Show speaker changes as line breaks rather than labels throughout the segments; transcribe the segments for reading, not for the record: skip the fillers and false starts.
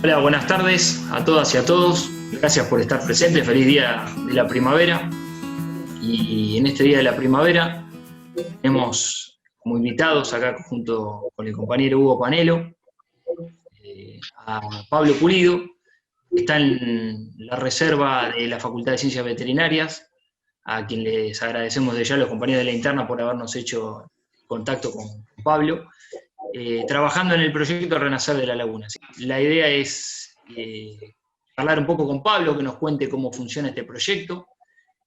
Hola, buenas tardes a todas y a todos. Gracias por estar presentes. Feliz día de la primavera. Y en este día de la primavera tenemos como invitados acá junto con el compañero Hugo Panelo a Pablo Pulido, que está en la reserva de la Facultad de Ciencias Veterinarias, a quien les agradecemos de ya a los compañeros de la interna por habernos hecho contacto con Pablo, trabajando en el proyecto Renacer de la Laguna. La idea es hablar un poco con Pablo, que nos cuente cómo funciona este proyecto,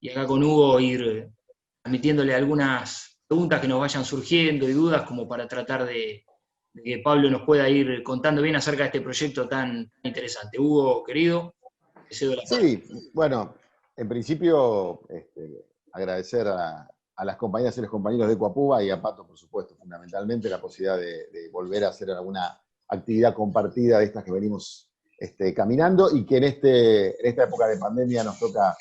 y acá con Hugo ir transmitiéndole algunas preguntas que nos vayan surgiendo y dudas como para tratar de que Pablo nos pueda ir contando bien acerca de este proyecto tan interesante. Hugo, querido, te cedo la palabra.
Sí, bueno, en principio agradecer a las compañeras y los compañeros de Coapuba y a Pato, por supuesto, fundamentalmente la posibilidad de volver a hacer alguna actividad compartida de estas que venimos caminando y que en esta época de pandemia nos toca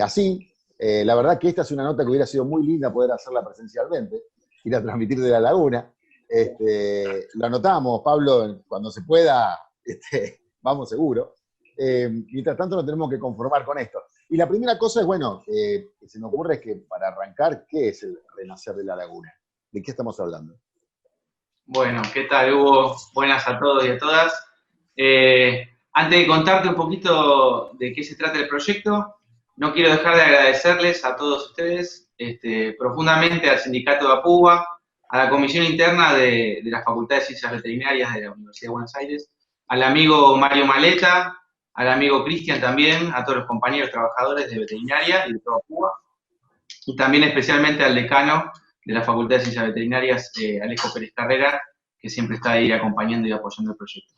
así. La verdad que esta es una nota que hubiera sido muy linda poder hacerla presencialmente, ir a transmitir de la laguna. Lo anotamos, Pablo, cuando se pueda, vamos seguro. Mientras tanto nos tenemos que conformar con esto. Y la primera cosa es, bueno, que se me ocurre es que para arrancar, ¿qué es el Renacer de la Laguna? ¿De qué estamos hablando?
Bueno, ¿qué tal, Hugo? Buenas a todos y a todas. Antes de contarte un poquito de qué se trata el proyecto, no quiero dejar de agradecerles a todos ustedes profundamente al Sindicato de APUBA, a la Comisión Interna de la Facultad de Ciencias Veterinarias de la Universidad de Buenos Aires, al amigo Mario Maleta, al amigo Cristian también, a todos los compañeros trabajadores de veterinaria y de toda APUBA, y también especialmente al decano de la Facultad de Ciencias Veterinarias, Alejo Pérez Carrera, que siempre está ahí acompañando y apoyando el proyecto.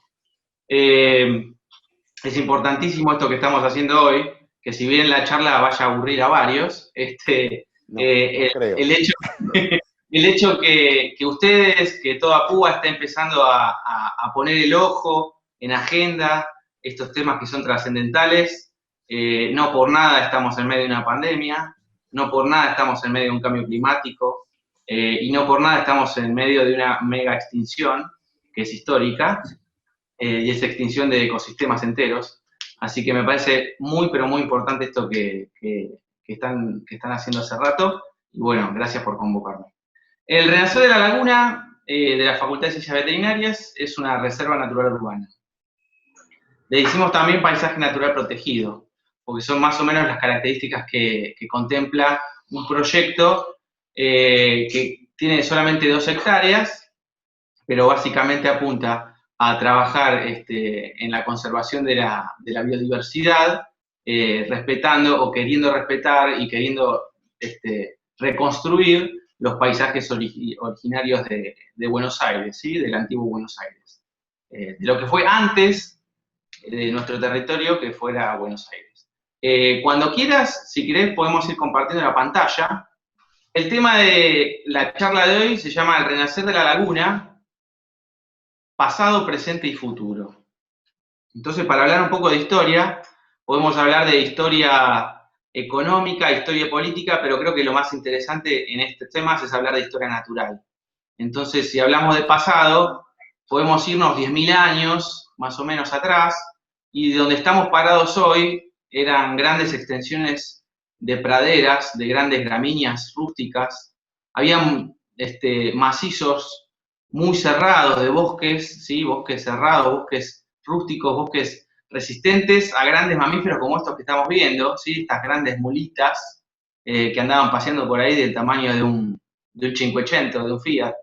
Es importantísimo esto que estamos haciendo hoy, que si bien la charla vaya a aburrir a varios, el hecho que ustedes, que toda Púa está empezando a poner el ojo en agenda, estos temas que son trascendentales, no por nada estamos en medio de una pandemia, no por nada estamos en medio de un cambio climático, y no por nada estamos en medio de una mega extinción, que es histórica, y es extinción de ecosistemas enteros. Así que me parece muy, pero muy importante esto que están haciendo hace rato, y bueno, gracias por convocarme. El Renacer de la Laguna, de la Facultad de Ciencias Veterinarias, es una reserva natural urbana. Le hicimos también paisaje natural protegido, porque son más o menos las características que contempla un proyecto que tiene solamente 2 hectáreas, pero básicamente apunta a trabajar en la conservación de la biodiversidad, respetando o queriendo respetar y queriendo reconstruir los paisajes originarios de Buenos Aires, ¿sí? Del antiguo Buenos Aires. De lo que fue antes de nuestro territorio, que fuera Buenos Aires. Cuando quieras, si querés, podemos ir compartiendo la pantalla. El tema de la charla de hoy se llama El Renacer de la Laguna, pasado, presente y futuro. Entonces, para hablar un poco de historia, podemos hablar de historia económica, historia política, pero creo que lo más interesante en estos temas es hablar de historia natural. Entonces, si hablamos de pasado, podemos irnos 10.000 años, más o menos atrás, y donde estamos parados hoy eran grandes extensiones de praderas, de grandes gramíneas rústicas, habían macizos muy cerrados de bosques, ¿sí? Bosques cerrados, bosques rústicos, bosques resistentes a grandes mamíferos como estos que estamos viendo, ¿sí? Estas grandes mulitas que andaban paseando por ahí del tamaño de un 580, de un Fiat.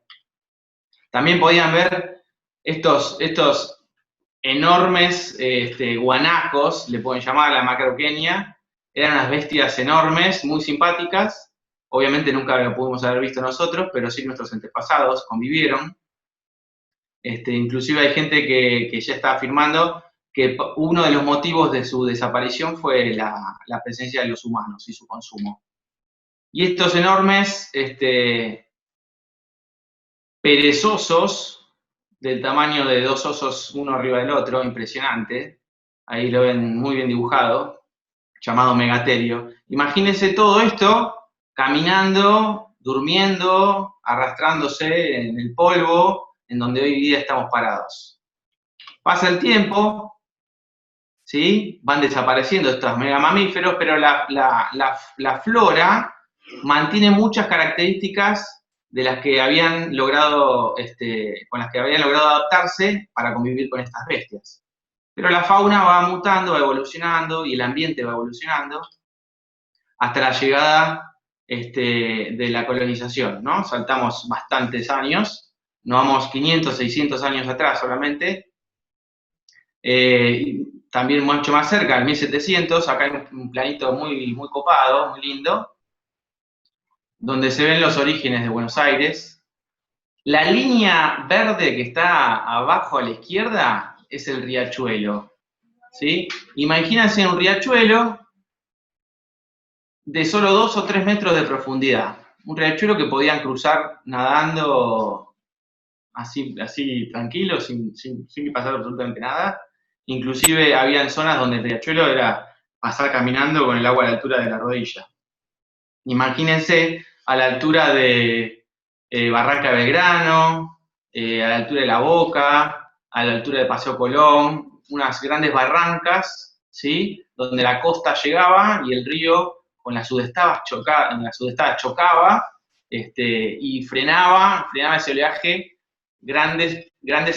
También podían ver estos enormes guanacos, le pueden llamar a la macroquenia, eran unas bestias enormes, muy simpáticas, obviamente nunca lo pudimos haber visto nosotros, pero sí nuestros antepasados convivieron. Inclusive hay gente que ya está afirmando que uno de los motivos de su desaparición fue la presencia de los humanos y su consumo. Y estos enormes perezosos, del tamaño de 2 osos uno arriba del otro, impresionante, ahí lo ven muy bien dibujado, llamado megaterio. Imagínense todo esto caminando, durmiendo, arrastrándose en el polvo, en donde hoy día estamos parados. Pasa el tiempo, ¿sí? Van desapareciendo estos megamamíferos, pero la flora mantiene muchas características de las que habían logrado, con las que habían logrado adaptarse para convivir con estas bestias. Pero la fauna va mutando, va evolucionando, y el ambiente va evolucionando hasta la llegada de la colonización, ¿no? Saltamos bastantes años, nos vamos 500, 600 años atrás solamente, también mucho más cerca, en 1700, acá hay un planito muy, muy copado, muy lindo, donde se ven los orígenes de Buenos Aires. La línea verde que está abajo a la izquierda es el riachuelo, ¿sí? Imagínense un riachuelo de solo 2 o 3 metros de profundidad. Un riachuelo que podían cruzar nadando así tranquilo, sin pasar absolutamente nada. Inclusive habían zonas donde el riachuelo era pasar caminando con el agua a la altura de la rodilla. Imagínense a la altura de Barranca Belgrano, a la altura de La Boca, a la altura de Paseo Colón, unas grandes barrancas, ¿sí? Donde la costa llegaba y el río con las sudestadas chocaba, y frenaba ese oleaje grandes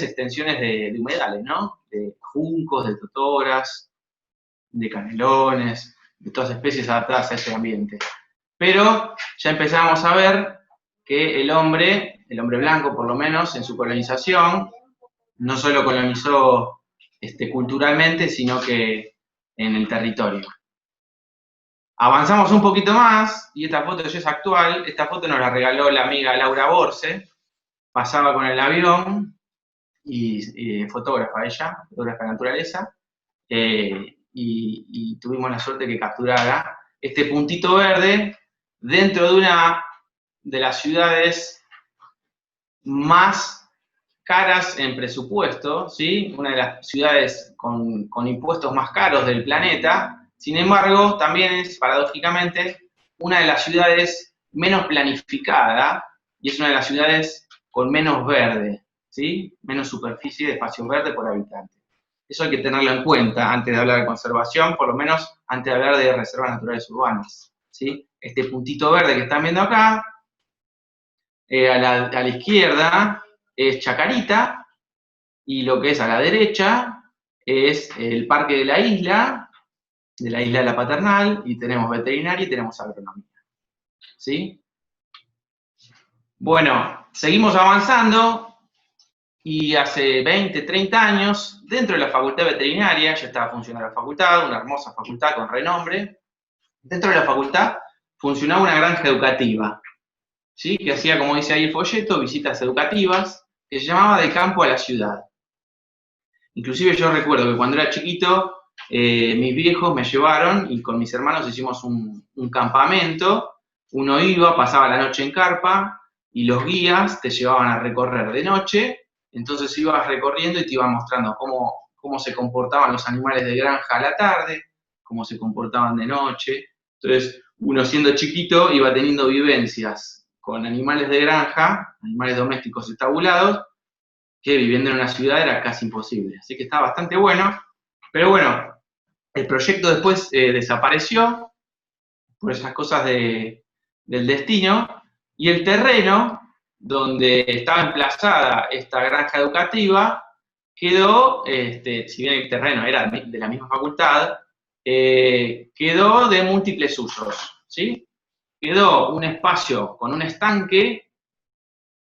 extensiones de humedales, ¿no? De juncos, de totoras, de canelones, de todas especies adaptadas a ese ambiente. Pero ya empezamos a ver que el hombre blanco por lo menos, en su colonización, no solo colonizó culturalmente, sino que en el territorio. Avanzamos un poquito más, y esta foto ya es actual. Esta foto nos la regaló la amiga Laura Borse. Pasaba con el avión, y fotógrafa ella, fotógrafa de naturaleza, y tuvimos la suerte que capturara este puntito verde dentro de una de las ciudades más caras en presupuesto, ¿sí? Una de las ciudades con impuestos más caros del planeta. Sin embargo, también es, paradójicamente, una de las ciudades menos planificada, y es una de las ciudades con menos verde, ¿sí? Menos superficie de espacio verde por habitante. Eso hay que tenerlo en cuenta antes de hablar de conservación, por lo menos antes de hablar de reservas naturales urbanas, ¿sí? Este puntito verde que están viendo acá, a la izquierda es Chacarita, y lo que es a la derecha es el Parque de la Isla de la Paternal, y tenemos veterinaria y tenemos agronomía, ¿sí? Bueno, seguimos avanzando, y hace 20, 30 años, dentro de la Facultad de Veterinaria, ya estaba funcionando la facultad, una hermosa facultad con renombre. Dentro de la facultad funcionaba una granja educativa, ¿sí? Que hacía, como dice ahí el folleto, visitas educativas, que se llamaba De Campo a la Ciudad. Inclusive yo recuerdo que cuando era chiquito, mis viejos me llevaron, y con mis hermanos hicimos un campamento. Uno iba, pasaba la noche en carpa, y los guías te llevaban a recorrer de noche. Entonces ibas recorriendo y te iban mostrando cómo se comportaban los animales de granja a la tarde, cómo se comportaban de noche. Entonces, uno siendo chiquito iba teniendo vivencias con animales de granja, animales domésticos estabulados, que viviendo en una ciudad era casi imposible. Así que está bastante bueno. Pero bueno, el proyecto después desapareció por esas cosas del destino, y el terreno donde estaba emplazada esta granja educativa quedó, si bien el terreno era de la misma facultad, quedó de múltiples usos, ¿sí? Quedó un espacio con un estanque,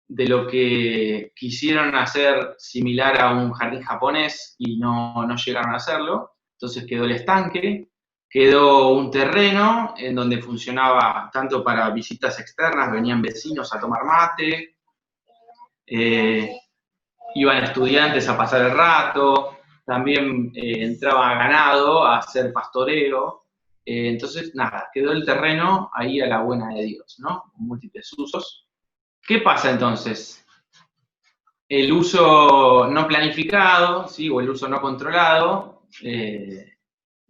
de lo que quisieron hacer similar a un jardín japonés y no llegaron a hacerlo. Entonces quedó el estanque, quedó un terreno en donde funcionaba tanto para visitas externas, venían vecinos a tomar mate, iban estudiantes a pasar el rato, también entraba ganado a hacer pastoreo. Entonces, nada, quedó el terreno ahí a la buena de Dios, ¿no? Con múltiples usos. ¿Qué pasa entonces? El uso no planificado, ¿sí? O el uso no controlado,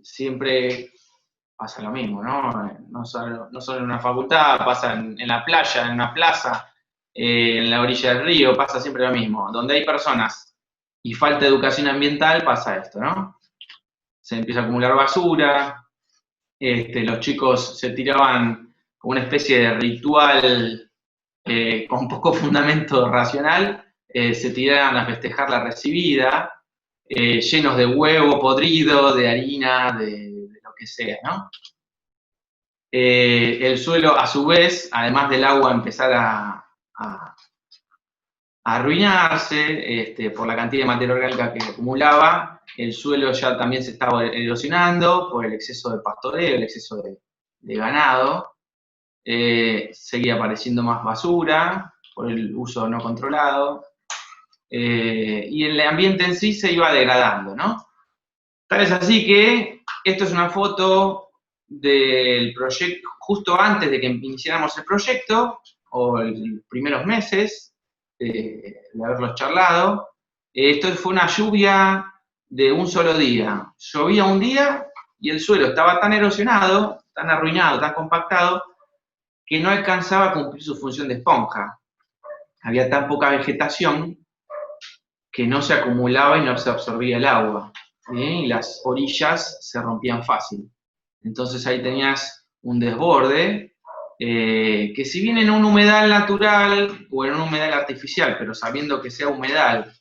siempre pasa lo mismo, ¿no? No solo en una facultad, pasa en la playa, en una plaza, en la orilla del río, pasa siempre lo mismo. Donde hay personas y falta de educación ambiental pasa esto, ¿no? Se empieza a acumular basura, los chicos se tiraban como una especie de ritual con poco fundamento racional, se tiraban a festejar la recibida, llenos de huevo podrido, de harina, de lo que sea, ¿no? El suelo, a su vez, además del agua, empezar a arruinarse por la cantidad de materia orgánica que acumulaba. El suelo ya también se estaba erosionando por el exceso de pastoreo, el exceso de ganado. Seguía apareciendo más basura por el uso no controlado. Y el ambiente en sí se iba degradando, ¿no? Tal es así que esto es una foto del proyecto justo antes de que iniciáramos el proyecto, o los primeros meses de haberlos charlado. Esto fue una lluvia de un solo día. Llovía un día y el suelo estaba tan erosionado, tan arruinado, tan compactado, que no alcanzaba a cumplir su función de esponja. Había tan poca vegetación que no se acumulaba y no se absorbía el agua, y las orillas se rompían fácil. Entonces ahí tenías un desborde, que si bien en un humedal natural o en un humedal artificial, pero sabiendo que sea humedal,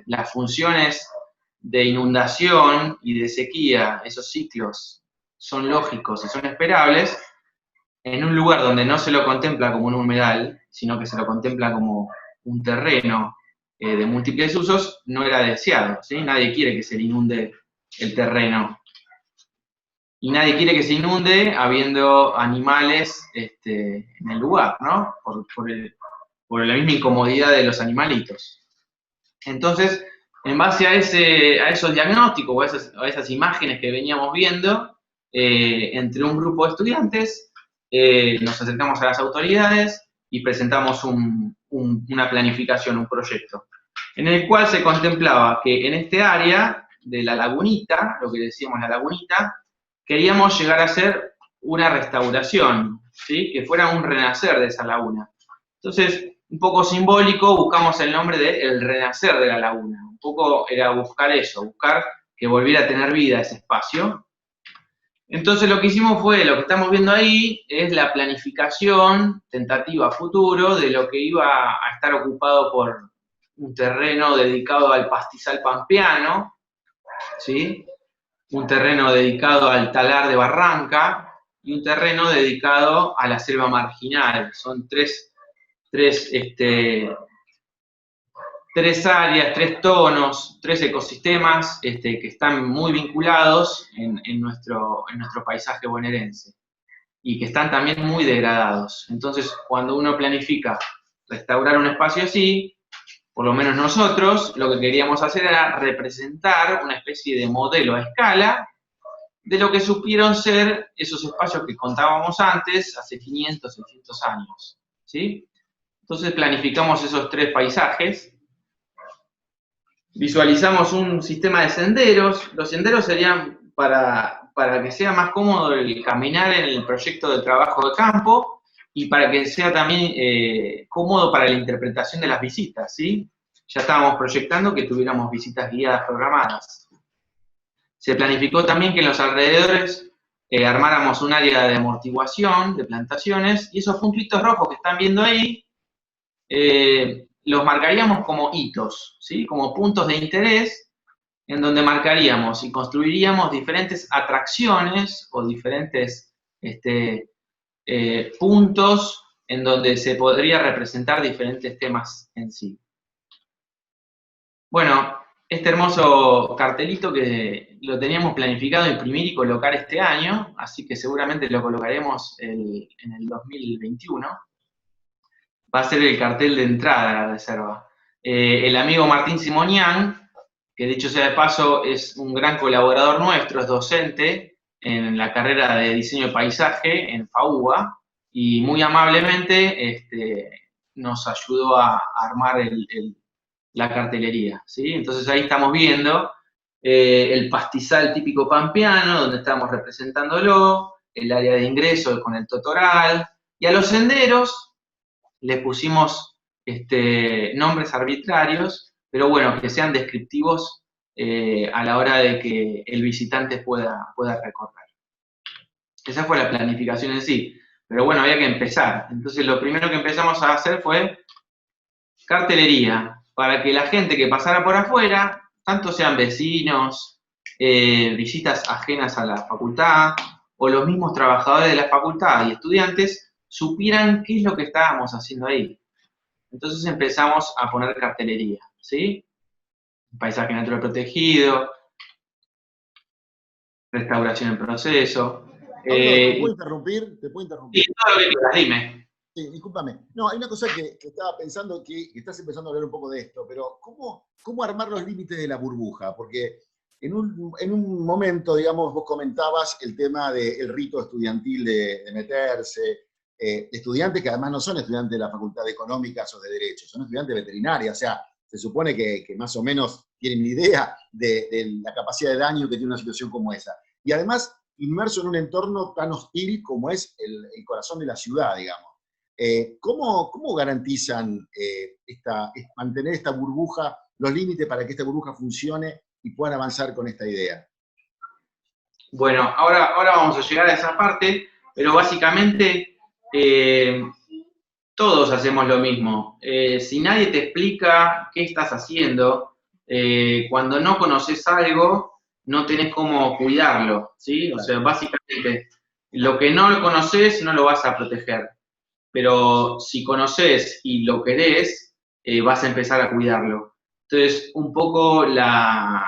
las funciones de inundación y de sequía, esos ciclos son lógicos y son esperables, en un lugar donde no se lo contempla como un humedal, sino que se lo contempla como un terreno de múltiples usos, no era deseado, ¿sí? Nadie quiere que se le inunde el terreno. Y nadie quiere que se inunde habiendo animales en el lugar, ¿no? Por la misma incomodidad de los animalitos. Entonces, en base a esos diagnósticos o a esas imágenes que veníamos viendo, entre un grupo de estudiantes, nos acercamos a las autoridades y presentamos una planificación, un proyecto, en el cual se contemplaba que en este área de la lagunita, lo que decíamos la lagunita, queríamos llegar a hacer una restauración, ¿sí? Que fuera un renacer de esa laguna. Entonces, un poco simbólico, buscamos el nombre de El Renacer de la Laguna. Un poco era buscar eso, buscar que volviera a tener vida ese espacio. Entonces lo que hicimos fue, lo que estamos viendo ahí, es la planificación tentativa futuro de lo que iba a estar ocupado por un terreno dedicado al pastizal pampeano, ¿sí? Un terreno dedicado al talar de Barranca y un terreno dedicado a la selva marginal. Son tres áreas, tres tonos, tres ecosistemas que están muy vinculados en nuestro paisaje bonaerense y que están también muy degradados. Entonces, cuando uno planifica restaurar un espacio así, por lo menos nosotros, lo que queríamos hacer era representar una especie de modelo a escala de lo que supieron ser esos espacios que contábamos antes, hace 500, 600 años, ¿sí? Entonces planificamos esos tres paisajes, visualizamos un sistema de senderos. Los senderos serían para que sea más cómodo el caminar en el proyecto del trabajo de campo y para que sea también cómodo para la interpretación de las visitas, ¿sí? Ya estábamos proyectando que tuviéramos visitas guiadas programadas. Se planificó también que en los alrededores armáramos un área de amortiguación, de plantaciones, y esos puntitos rojos que están viendo ahí, los marcaríamos como hitos, ¿sí? Como puntos de interés, en donde marcaríamos y construiríamos diferentes atracciones o diferentes puntos en donde se podría representar diferentes temas en sí. Bueno, este hermoso cartelito que lo teníamos planificado imprimir y colocar este año, así que seguramente lo colocaremos en el 2021, va a ser el cartel de entrada a la reserva. El amigo Martín Simonian, que dicho sea de paso es un gran colaborador nuestro, es docente en la carrera de diseño de paisaje en FAUBA, y muy amablemente nos ayudó a armar la cartelería, ¿sí? Entonces ahí estamos viendo el pastizal típico pampeano, donde estamos representándolo, el área de ingreso con el totoral, y a los senderos le pusimos nombres arbitrarios, pero bueno, que sean descriptivos a la hora de que el visitante pueda recorrer. Esa fue la planificación en sí, pero bueno, había que empezar. Entonces lo primero que empezamos a hacer fue cartelería, para que la gente que pasara por afuera, tanto sean vecinos, visitas ajenas a la facultad, o los mismos trabajadores de la facultad y estudiantes, supieran qué es lo que estábamos haciendo ahí. Entonces empezamos a poner cartelería, ¿sí? Paisaje natural protegido, restauración en proceso.
Pablo, ¿te puedo interrumpir? ¿Te puedo interrumpir?
Sí, todo lo que quieras, dime.
Sí, discúlpame. No, hay una cosa que estaba pensando, que estás empezando a hablar un poco de esto, pero ¿cómo armar los límites de la burbuja? Porque en un momento, digamos, vos comentabas el tema del rito estudiantil de meterse, estudiantes que además no son estudiantes de la Facultad de Económicas o de Derecho, son estudiantes de veterinaria, o sea, se supone que más o menos tienen idea de la capacidad de daño que tiene una situación como esa. Y además, inmerso en un entorno tan hostil como es el corazón de la ciudad, digamos. ¿Cómo garantizan mantener esta burbuja, los límites para que esta burbuja funcione y puedan avanzar con esta idea?
Bueno, ahora vamos a llegar a esa parte, pero básicamente todos hacemos lo mismo. Si nadie te explica qué estás haciendo, cuando no conoces algo, no tenés cómo cuidarlo, ¿sí? O sea, básicamente, lo que no conoces no lo vas a proteger. Pero si conoces y lo querés, vas a empezar a cuidarlo. Entonces, un poco la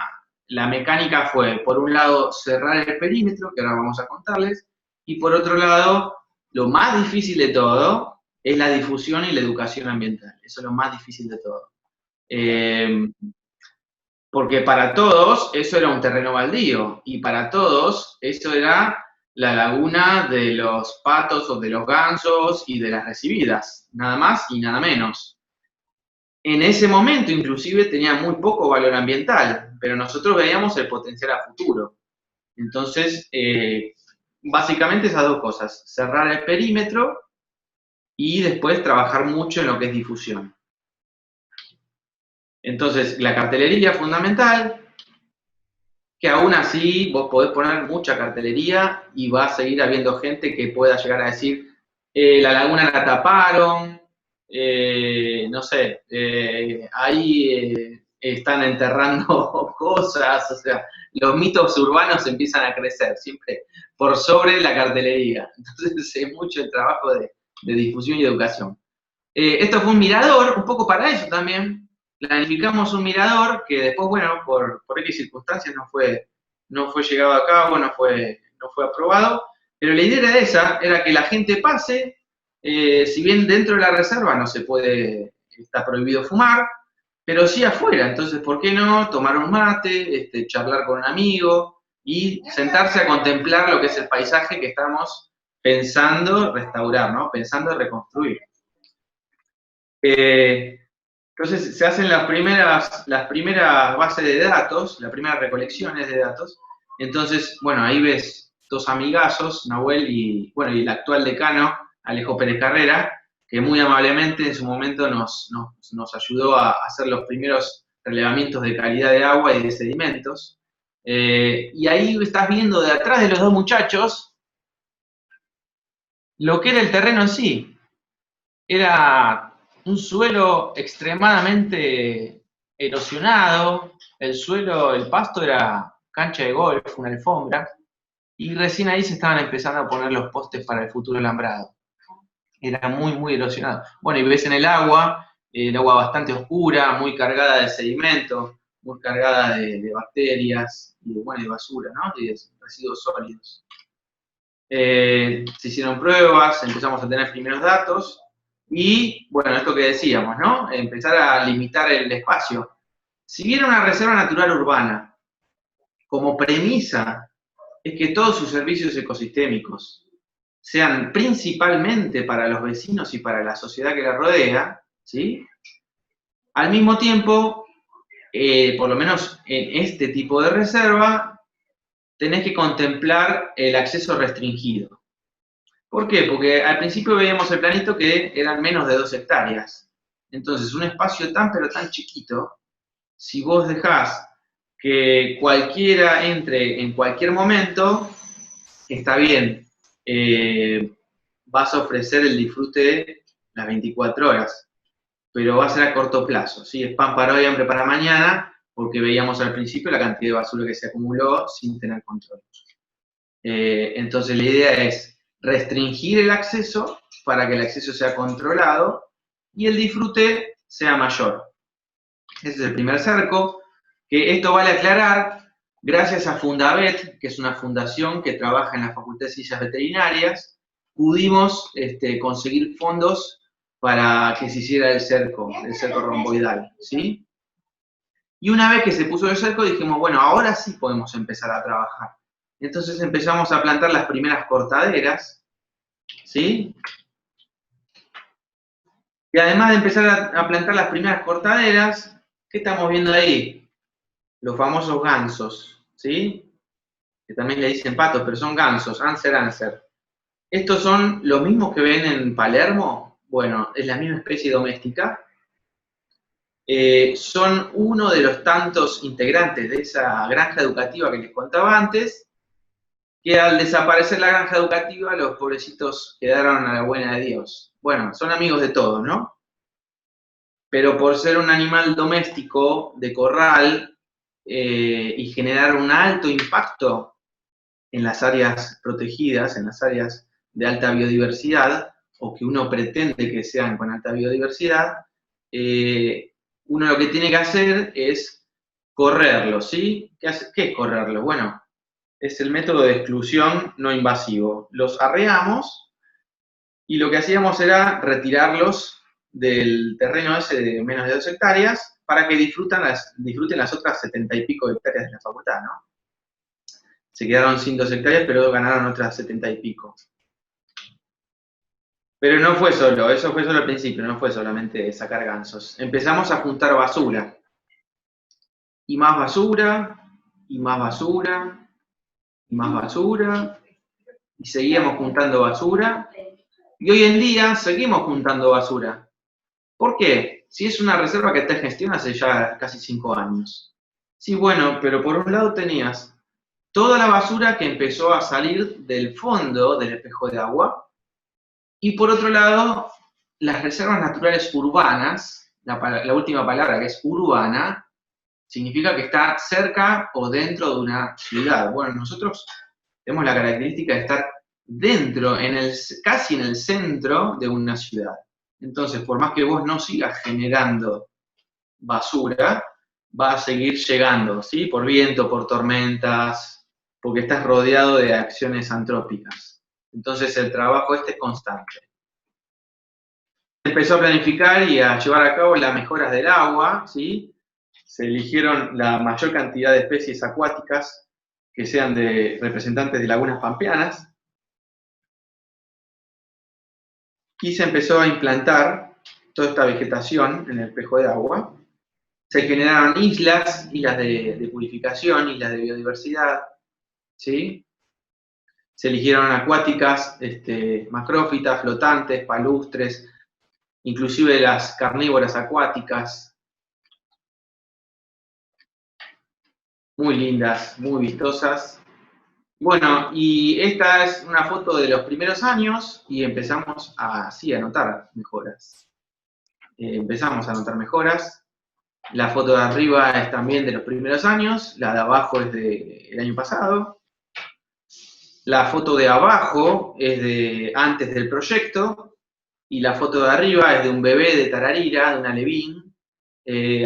mecánica fue, por un lado, cerrar el perímetro, que ahora vamos a contarles, y por otro lado, lo más difícil de todo es la difusión y la educación ambiental. Eso es lo más difícil de todo. Porque para todos eso era un terreno baldío, y para todos eso era la laguna de los patos o de los gansos y de las recibidas, nada más y nada menos. En ese momento inclusive tenía muy poco valor ambiental, pero nosotros veíamos el potencial a futuro. Entonces, básicamente esas dos cosas, cerrar el perímetro y después trabajar mucho en lo que es difusión. Entonces, la cartelería es fundamental, que aún así vos podés poner mucha cartelería y va a seguir habiendo gente que pueda llegar a decir, la laguna la taparon, no sé, ahí están enterrando cosas, o sea, los mitos urbanos empiezan a crecer siempre por sobre la cartelería. Entonces es mucho el trabajo de difusión y educación. Esto fue un mirador, un poco para eso también. Planificamos un mirador que después, bueno, por X circunstancias no fue llegado a cabo, no fue aprobado, pero la idea era esa, era que la gente pase, si bien dentro de la reserva no se puede, está prohibido fumar, pero sí afuera, entonces, ¿por qué no tomar un mate, charlar con un amigo y sentarse a contemplar lo que es el paisaje que estamos pensando restaurar, ¿no? Pensando reconstruir. Entonces se hacen las primeras bases de datos, las primeras recolecciones de datos. Entonces, bueno, ahí ves dos amigazos, Nahuel y el actual decano, Alejo Pérez Carrera, que muy amablemente en su momento nos ayudó a hacer los primeros relevamientos de calidad de agua y de sedimentos. Y ahí estás viendo de atrás de los dos muchachos lo que era el terreno en sí. Era un suelo extremadamente erosionado, el pasto era cancha de golf, una alfombra, y recién ahí se estaban empezando a poner los postes para el futuro alambrado. Era muy, muy erosionado. Bueno, y ves en el agua bastante oscura, muy cargada de sedimento, muy cargada de bacterias, y de basura, ¿no? Y de residuos sólidos. Se hicieron pruebas, empezamos a tener primeros datos, y, bueno, esto que decíamos, ¿no? Empezar a limitar el espacio. Si bien una reserva natural urbana, como premisa, es que todos sus servicios ecosistémicos sean principalmente para los vecinos y para la sociedad que la rodea, ¿sí? Al mismo tiempo, por lo menos en este tipo de reserva, tenés que contemplar el acceso restringido. ¿Por qué? Porque al principio veíamos el planito que eran menos de 2 hectáreas. Entonces, un espacio tan pero tan chiquito si vos dejás que cualquiera entre en cualquier momento, está bien, vas a ofrecer el disfrute las 24 horas, pero va a ser a corto plazo, ¿sí? Es pan para hoy, hambre para mañana, porque veíamos al principio la cantidad de basura que se acumuló sin tener control. Entonces la idea es restringir el acceso para que el acceso sea controlado y el disfrute sea mayor. Ese es el primer cerco, que esto vale aclarar, gracias a Fundavet, que es una fundación que trabaja en la Facultad de Ciencias Veterinarias, pudimos conseguir fondos para que se hiciera el cerco romboidal, ¿sí? Y una vez que se puso el cerco dijimos, bueno, ahora sí podemos empezar a trabajar. Entonces empezamos a plantar las primeras cortaderas, ¿sí? Y además de empezar a plantar las primeras cortaderas, ¿qué estamos viendo ahí? Los famosos gansos, ¿sí? Que también le dicen patos, pero son gansos, Anser. ¿Estos son los mismos que ven en Palermo? Bueno, es la misma especie doméstica. Son uno de los tantos integrantes de esa granja educativa que les contaba antes, que al desaparecer la granja educativa, los pobrecitos quedaron a la buena de Dios. Bueno, son amigos de todos, ¿no? Pero por ser un animal doméstico de corral y generar un alto impacto en las áreas protegidas, en las áreas de alta biodiversidad, o que uno pretende que sean con alta biodiversidad, uno lo que tiene que hacer es correrlo, ¿sí? ¿Qué es correrlo? Bueno, es el método de exclusión no invasivo. Los arreamos y lo que hacíamos era retirarlos del terreno ese de menos de 2 hectáreas para que disfruten las otras 70 y pico hectáreas de la facultad, ¿no? Se quedaron sin 2 hectáreas, pero ganaron otras 70 y pico. Pero no fue solo, eso fue solo al principio, no fue solamente sacar gansos. Empezamos a juntar basura. Y más basura, y más basura, y más basura. Y seguíamos juntando basura. Y hoy en día seguimos juntando basura. ¿Por qué? Si es una reserva que te gestiona hace ya casi 5 años. Sí, bueno, pero por un lado tenías toda la basura que empezó a salir del fondo del espejo de agua, y por otro lado, las reservas naturales urbanas, la última palabra que es urbana, significa que está cerca o dentro de una ciudad. Bueno, nosotros tenemos la característica de estar dentro, casi en el centro de una ciudad. Entonces, por más que vos no sigas generando basura, va a seguir llegando, ¿sí? Por viento, por tormentas, porque estás rodeado de acciones antrópicas. Entonces el trabajo es constante. Se empezó a planificar y a llevar a cabo las mejoras del agua, ¿sí? Se eligieron la mayor cantidad de especies acuáticas que sean de representantes de lagunas pampeanas. Y se empezó a implantar toda esta vegetación en el espejo de agua. Se generaron islas de purificación, islas de biodiversidad, ¿sí? Se eligieron acuáticas, macrófitas, flotantes, palustres, inclusive las carnívoras acuáticas. Muy lindas, muy vistosas. Bueno, y esta es una foto de los primeros años y empezamos a notar mejoras. La foto de arriba es también de los primeros años, la de abajo es del año pasado. La foto de abajo es de antes del proyecto, y la foto de arriba es de un bebé de tararira, de un alevín,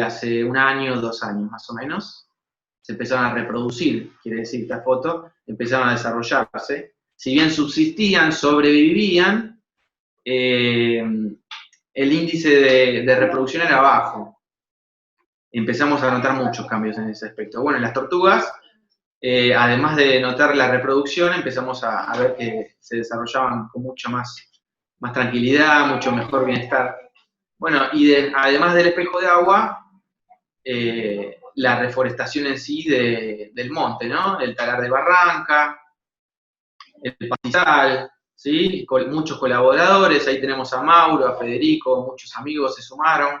hace 1 año, 2 años más o menos. Se empezaron a reproducir, quiere decir esta foto, empezaron a desarrollarse. Si bien subsistían, sobrevivían, el índice de reproducción era bajo. Empezamos a notar muchos cambios en ese aspecto. Bueno, en las tortugas, además de notar la reproducción, empezamos a ver que se desarrollaban con mucha más tranquilidad, mucho mejor bienestar. Bueno, y además del espejo de agua, la reforestación en sí del monte, ¿no? El talar de barranca, el pastizal, ¿sí? Con muchos colaboradores, ahí tenemos a Mauro, a Federico, muchos amigos se sumaron.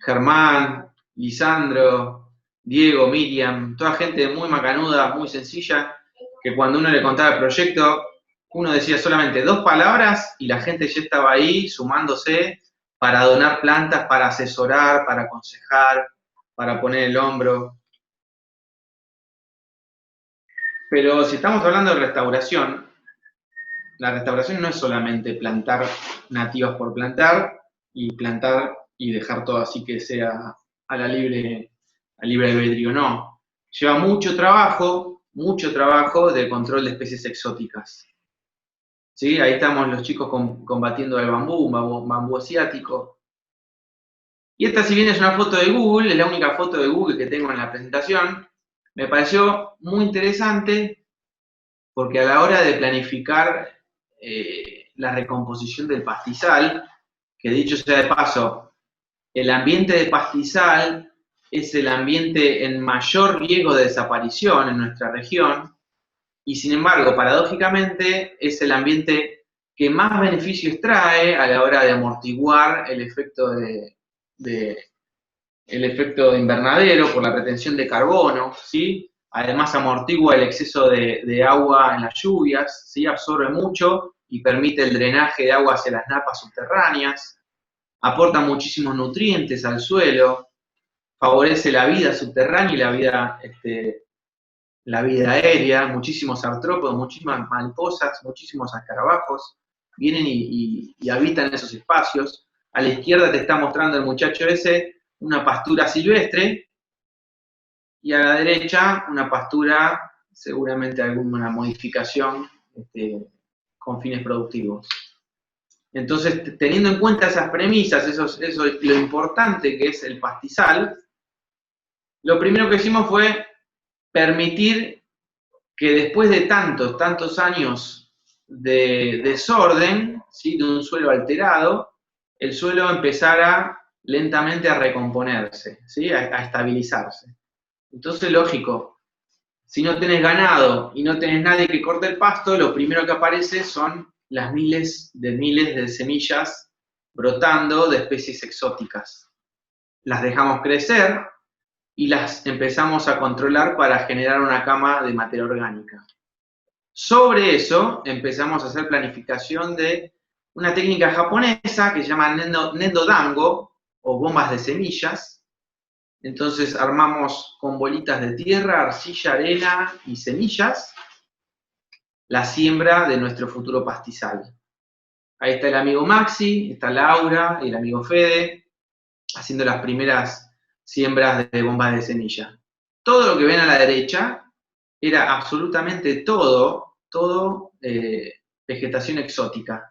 Germán, Lisandro, Diego, Miriam, toda gente muy macanuda, muy sencilla, que cuando uno le contaba el proyecto, uno decía solamente 2 palabras y la gente ya estaba ahí sumándose para donar plantas, para asesorar, para aconsejar, para poner el hombro. Pero si estamos hablando de restauración, la restauración no es solamente plantar nativas por plantar y dejar todo así que sea a libre albedrío, no. Lleva mucho trabajo de control de especies exóticas. ¿Sí? Ahí estamos los chicos combatiendo el bambú, un bambú asiático. Y esta, si bien es una foto de Google, es la única foto de Google que tengo en la presentación, me pareció muy interesante porque a la hora de planificar la recomposición del pastizal, que dicho sea de paso, el ambiente de pastizal es el ambiente en mayor riesgo de desaparición en nuestra región, y sin embargo, paradójicamente, es el ambiente que más beneficios trae a la hora de amortiguar el efecto de invernadero por la retención de carbono, ¿sí? Además amortigua el exceso de agua en las lluvias, ¿sí? Absorbe mucho y permite el drenaje de agua hacia las napas subterráneas, aporta muchísimos nutrientes al suelo, favorece la vida subterránea y la vida aérea, muchísimos artrópodos, muchísimas mariposas, muchísimos escarabajos, vienen y habitan esos espacios. A la izquierda te está mostrando el muchacho ese una pastura silvestre, y a la derecha una pastura, seguramente alguna modificación con fines productivos. Entonces, teniendo en cuenta esas premisas, lo importante que es el pastizal, lo primero que hicimos fue permitir que después de tantos años de desorden, ¿sí? De un suelo alterado, el suelo empezara lentamente a recomponerse, ¿sí? A estabilizarse. Entonces, lógico, si no tenés ganado y no tenés nadie que corte el pasto, lo primero que aparece son las miles de semillas brotando de especies exóticas. Las dejamos crecer y las empezamos a controlar para generar una cama de materia orgánica. Sobre eso empezamos a hacer planificación de una técnica japonesa que se llama Nendo Dango, o bombas de semillas. Entonces armamos con bolitas de tierra, arcilla, arena y semillas la siembra de nuestro futuro pastizal. Ahí está el amigo Maxi, está Laura y el amigo Fede haciendo las primeras siembras de bombas de semilla. Todo lo que ven a la derecha era absolutamente todo vegetación exótica.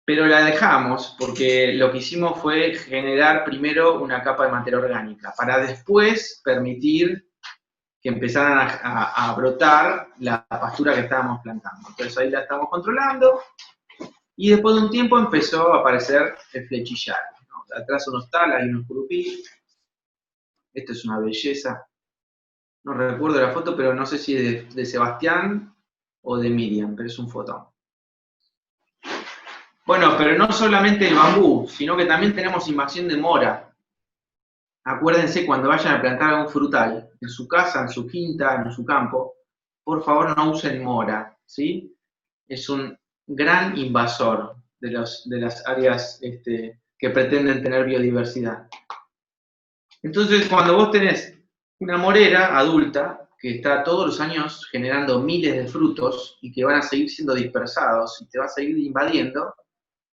Pero la dejamos porque lo que hicimos fue generar primero una capa de materia orgánica para después permitir que empezaran a brotar la pastura que estábamos plantando. Entonces ahí la estamos controlando y después de un tiempo empezó a aparecer el flechillar, ¿no? Atrás unos talas y unos curupí. Esto es una belleza. No recuerdo la foto, pero no sé si es de Sebastián o de Miriam, pero es un fotón. Bueno, pero no solamente el bambú, sino que también tenemos invasión de mora. Acuérdense, cuando vayan a plantar algún frutal, en su casa, en su quinta, en su campo, por favor no usen mora, ¿sí? Es un gran invasor de las áreas que pretenden tener biodiversidad. Entonces, cuando vos tenés una morera adulta que está todos los años generando miles de frutos y que van a seguir siendo dispersados y te va a seguir invadiendo,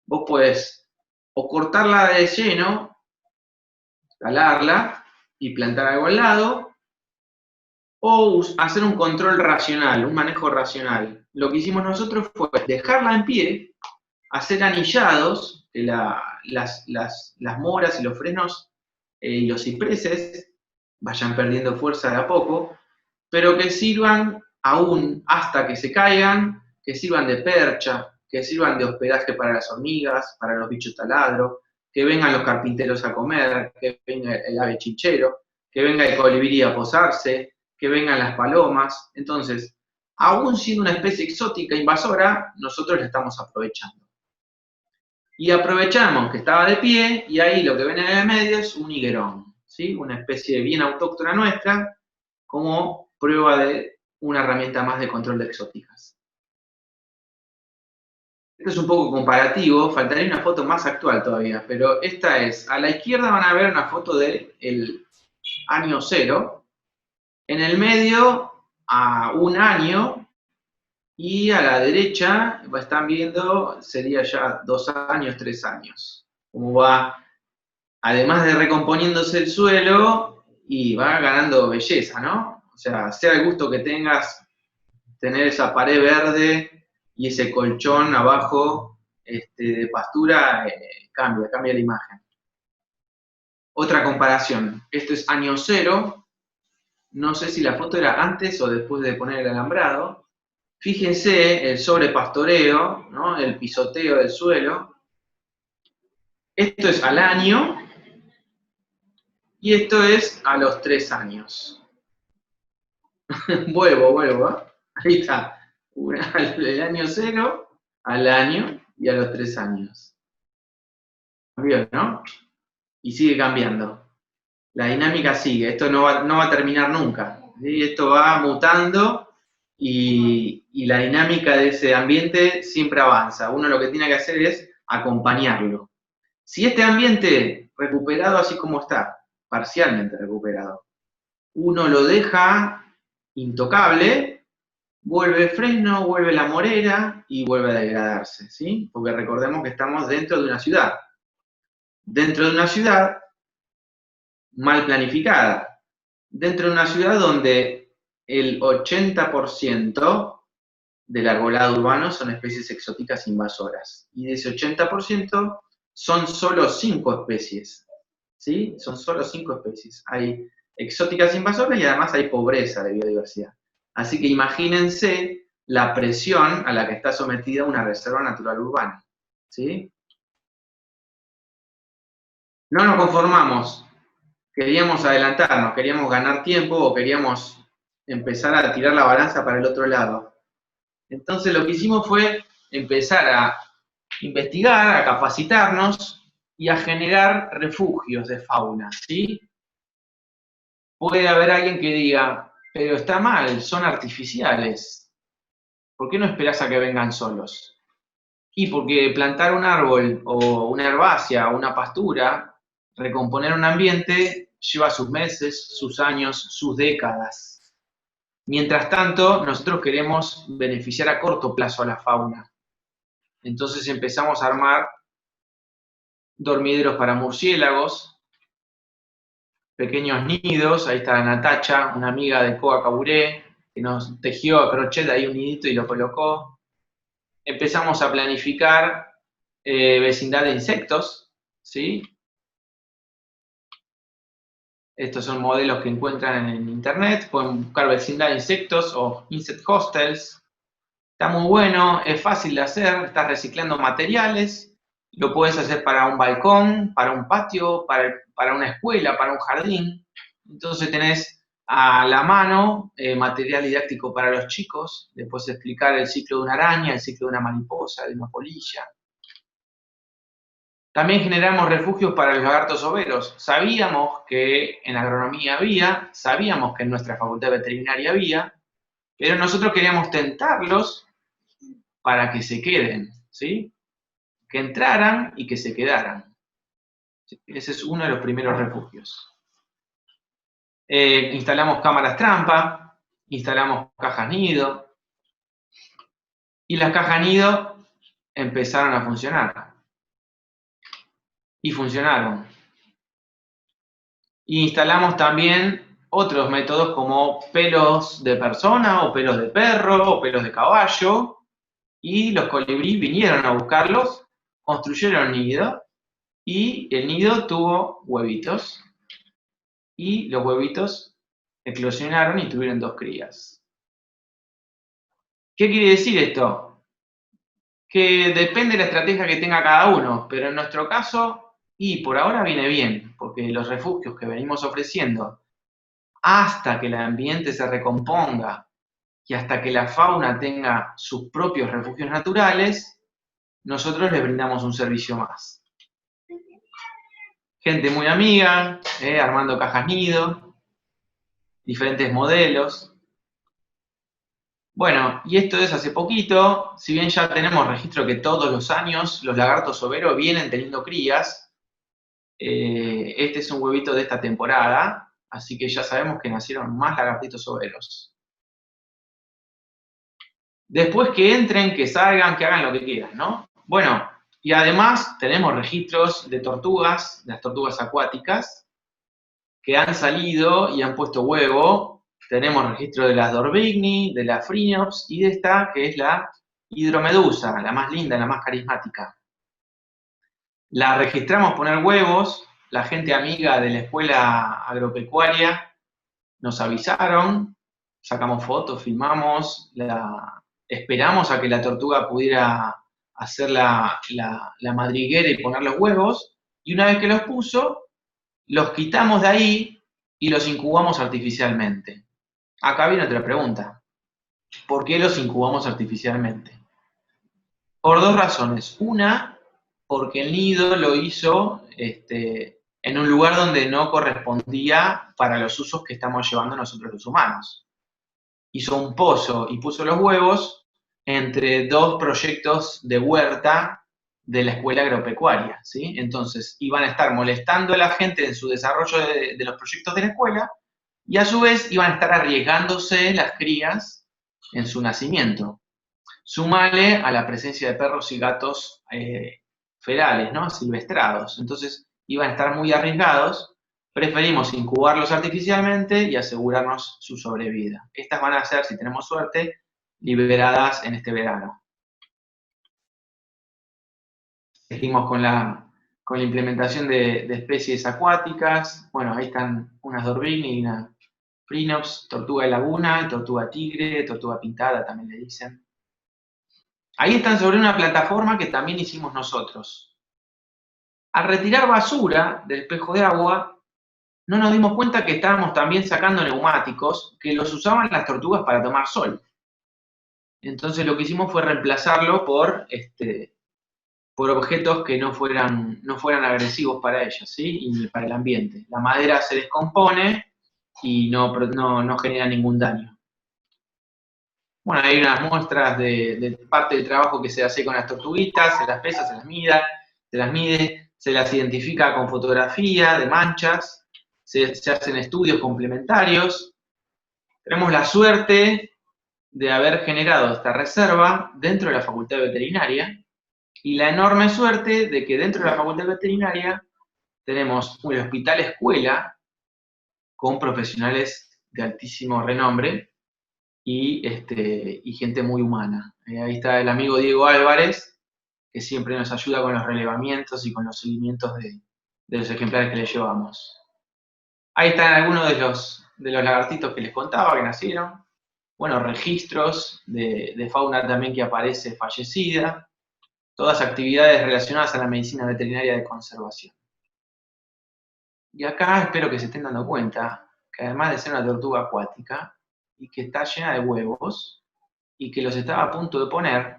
vos podés o cortarla de lleno, talarla y plantar algo al lado, o hacer un control racional, un manejo racional. Lo que hicimos nosotros fue dejarla en pie, hacer anillados, que las moras y los frenos y los cipreses vayan perdiendo fuerza de a poco, pero que sirvan aún hasta que se caigan, que sirvan de percha, que sirvan de hospedaje para las hormigas, para los bichos taladro, que vengan los carpinteros a comer, que venga el ave chinchero, que venga el colibrí a posarse, que vengan las palomas. Entonces, aún siendo una especie exótica invasora, nosotros la estamos aprovechando. Y aprovechamos que estaba de pie, y ahí lo que ven en el medio es un higuerón, ¿sí? Una especie bien autóctona nuestra, como prueba de una herramienta más de control de exóticas. Esto es un poco comparativo, faltaría una foto más actual todavía, pero esta es, a la izquierda van a ver una foto del año 0, en el medio a 1 año, y a la derecha están viendo, sería ya 2 años, 3 años. Cómo va, además de recomponiéndose el suelo, y va ganando belleza, ¿no? O sea el gusto que tengas, tener esa pared verde y ese colchón abajo de pastura, cambia la imagen. Otra comparación, esto es año 0, no sé si la foto era antes o después de poner el alambrado. Fíjense el sobrepastoreo, ¿no? El pisoteo del suelo. Esto es al año y esto es a los 3 años. vuelvo, ¿eh? Ahí está. El año 0, al año y a los 3 años. Bien, ¿no? Y sigue cambiando. La dinámica sigue, esto no va a terminar nunca. ¿Sí? Esto va mutando y la dinámica de ese ambiente siempre avanza. Uno lo que tiene que hacer es acompañarlo. Si este ambiente recuperado así como está, parcialmente recuperado, uno lo deja intocable, vuelve el fresno, vuelve la morera y vuelve a degradarse, ¿sí? Porque recordemos que estamos dentro de una ciudad. Dentro de una ciudad mal planificada. Dentro de una ciudad donde el 80% del arbolado urbano son especies exóticas invasoras. Y de ese 80% son solo 5 especies. ¿Sí? Son solo 5 especies. Hay exóticas invasoras y además hay pobreza de biodiversidad. Así que imagínense la presión a la que está sometida una reserva natural urbana. ¿Sí? No nos conformamos. Queríamos adelantarnos, queríamos ganar tiempo o queríamos empezar a tirar la balanza para el otro lado. Entonces lo que hicimos fue empezar a investigar, a capacitarnos y a generar refugios de fauna, ¿sí? Puede haber alguien que diga, pero está mal, son artificiales. ¿Por qué no esperás a que vengan solos? Y porque plantar un árbol o una herbácea o una pastura, recomponer un ambiente, lleva sus meses, sus años, sus décadas. Mientras tanto, nosotros queremos beneficiar a corto plazo a la fauna. Entonces empezamos a armar dormideros para murciélagos, pequeños nidos. Ahí está Natacha, una amiga de Coa Caburé, que nos tejió a crochet ahí un nidito y lo colocó. Empezamos a planificar vecindad de insectos, ¿sí? Estos son modelos que encuentran en internet, pueden buscar vecindad de insectos o insect hostels. Está muy bueno, es fácil de hacer, estás reciclando materiales, lo puedes hacer para un balcón, para un patio, para una escuela, para un jardín. Entonces tenés a la mano material didáctico para los chicos, les puedes explicar el ciclo de una araña, el ciclo de una mariposa, de una polilla. También generamos refugios para los lagartos overos. Sabíamos que en agronomía había, sabíamos que en nuestra facultad veterinaria había, pero nosotros queríamos tentarlos para que se queden, ¿sí? Que entraran y que se quedaran. Ese es uno de los primeros refugios. Instalamos cámaras trampa, instalamos cajas nido, y las cajas nido empezaron a funcionar. Y funcionaron. Y instalamos también otros métodos como pelos de persona, o pelos de perro, o pelos de caballo, y los colibrí vinieron a buscarlos, construyeron nido, y el nido tuvo huevitos, y los huevitos eclosionaron y tuvieron 2 crías. ¿Qué quiere decir esto? Que depende de la estrategia que tenga cada uno, pero en nuestro caso, y por ahora viene bien, porque los refugios que venimos ofreciendo, hasta que el ambiente se recomponga y hasta que la fauna tenga sus propios refugios naturales, nosotros les brindamos un servicio más. gente muy amiga, armando cajas nido, diferentes modelos. Bueno, y esto es hace poquito, si bien ya tenemos registro que todos los años los lagartos overos vienen teniendo crías, este es un huevito de esta temporada, así que ya sabemos que nacieron más lagartitos overos. Después que entren, que salgan, que hagan lo que quieran, ¿no? Bueno, y además tenemos registros de tortugas, las tortugas acuáticas, que han salido y han puesto huevo. Tenemos registro de las Dorvigny, de la Phrynops y de esta, que es la hidromedusa, la más linda, la más carismática. La registramos poner huevos, la gente amiga de la escuela agropecuaria nos avisaron, sacamos fotos, filmamos, esperamos a que la tortuga pudiera hacer la madriguera y poner los huevos, y una vez que los puso, los quitamos de ahí y los incubamos artificialmente. Acá viene otra pregunta. ¿Por qué los incubamos artificialmente? Por dos razones. Una, porque el nido lo hizo en un lugar donde no correspondía para los usos que estamos llevando nosotros los humanos. Hizo un pozo y puso los huevos entre dos proyectos de huerta de la escuela agropecuaria, ¿sí? Entonces, iban a estar molestando a la gente en su desarrollo de los proyectos de la escuela y a su vez iban a estar arriesgándose las crías en su nacimiento. Sumale a la presencia de perros y gatos ferales, ¿no? Silvestrados. Entonces, iban a estar muy arriesgados. Preferimos incubarlos artificialmente y asegurarnos su sobrevida. Estas van a ser, si tenemos suerte, liberadas en este verano. Seguimos con la implementación de especies acuáticas. Bueno, ahí están unas Dorvigny y una Phrynops, tortuga de laguna, tortuga tigre, tortuga pintada también le dicen. Ahí están sobre una plataforma que también hicimos nosotros. Al retirar basura del espejo de agua, no nos dimos cuenta que estábamos también sacando neumáticos que los usaban las tortugas para tomar sol. Entonces lo que hicimos fue reemplazarlo por objetos que no fueran agresivos para ellas, ¿sí? Y para el ambiente. La madera se descompone y no genera ningún daño. Bueno, hay unas muestras de parte del trabajo que se hace con las tortuguitas, se las pesa, se las mide, se las identifica con fotografía de manchas, se hacen estudios complementarios. Tenemos la suerte de haber generado esta reserva dentro de la Facultad de Veterinaria y la enorme suerte de que dentro de la Facultad de Veterinaria tenemos un hospital escuela con profesionales de altísimo renombre y gente muy humana. Ahí está el amigo Diego Álvarez, que siempre nos ayuda con los relevamientos y con los seguimientos de los ejemplares que le llevamos. Ahí están algunos de los lagartitos que les contaba que nacieron. Bueno, registros de fauna también que aparece fallecida. Todas actividades relacionadas a la medicina veterinaria de conservación. Y acá espero que se estén dando cuenta que además de ser una tortuga acuática y que está llena de huevos y que los estaba a punto de poner,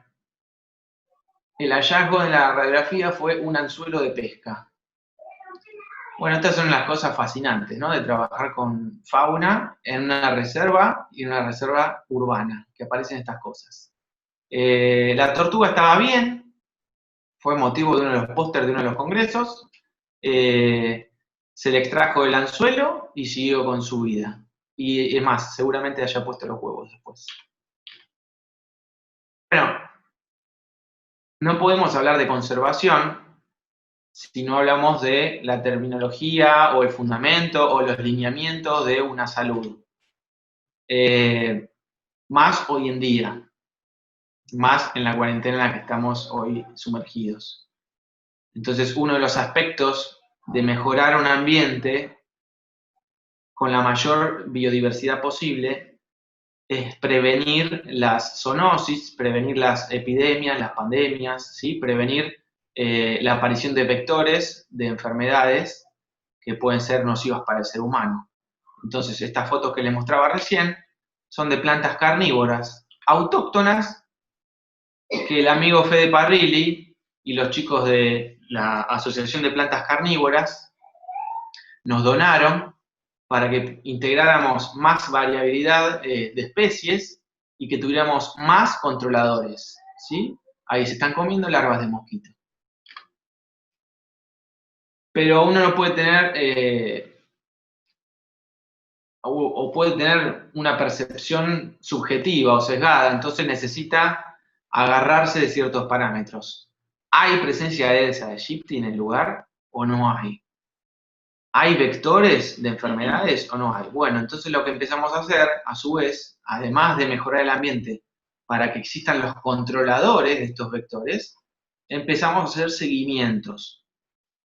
el hallazgo de la radiografía fue un anzuelo de pesca. Bueno, estas son las cosas fascinantes, ¿no? De trabajar con fauna en una reserva y en una reserva urbana, que aparecen estas cosas. La tortuga estaba bien, fue motivo de uno de los pósters de uno de los congresos, se le extrajo el anzuelo y siguió con su vida. Y es más, seguramente haya puesto los huevos después. Bueno, no podemos hablar de conservación si no hablamos de la terminología o el fundamento o los lineamientos de una salud. Más hoy en día, más en la cuarentena en la que estamos hoy sumergidos. Entonces, uno de los aspectos de mejorar un ambiente con la mayor biodiversidad posible es prevenir las zoonosis, prevenir las epidemias, las pandemias, ¿sí? Prevenir la aparición de vectores de enfermedades que pueden ser nocivas para el ser humano. Entonces, estas fotos que les mostraba recién son de plantas carnívoras autóctonas que el amigo Fede Parrilli y los chicos de la Asociación de Plantas Carnívoras nos donaron para que integráramos más variabilidad de especies y que tuviéramos más controladores, ¿sí? Ahí se están comiendo larvas de mosquito. Pero uno no puede tener, o puede tener una percepción subjetiva o sesgada, entonces necesita agarrarse de ciertos parámetros. ¿Hay presencia de Aedes aegypti en el lugar o no hay? ¿Hay vectores de enfermedades o no hay? Bueno, entonces lo que empezamos a hacer, a su vez, además de mejorar el ambiente para que existan los controladores de estos vectores, empezamos a hacer seguimientos.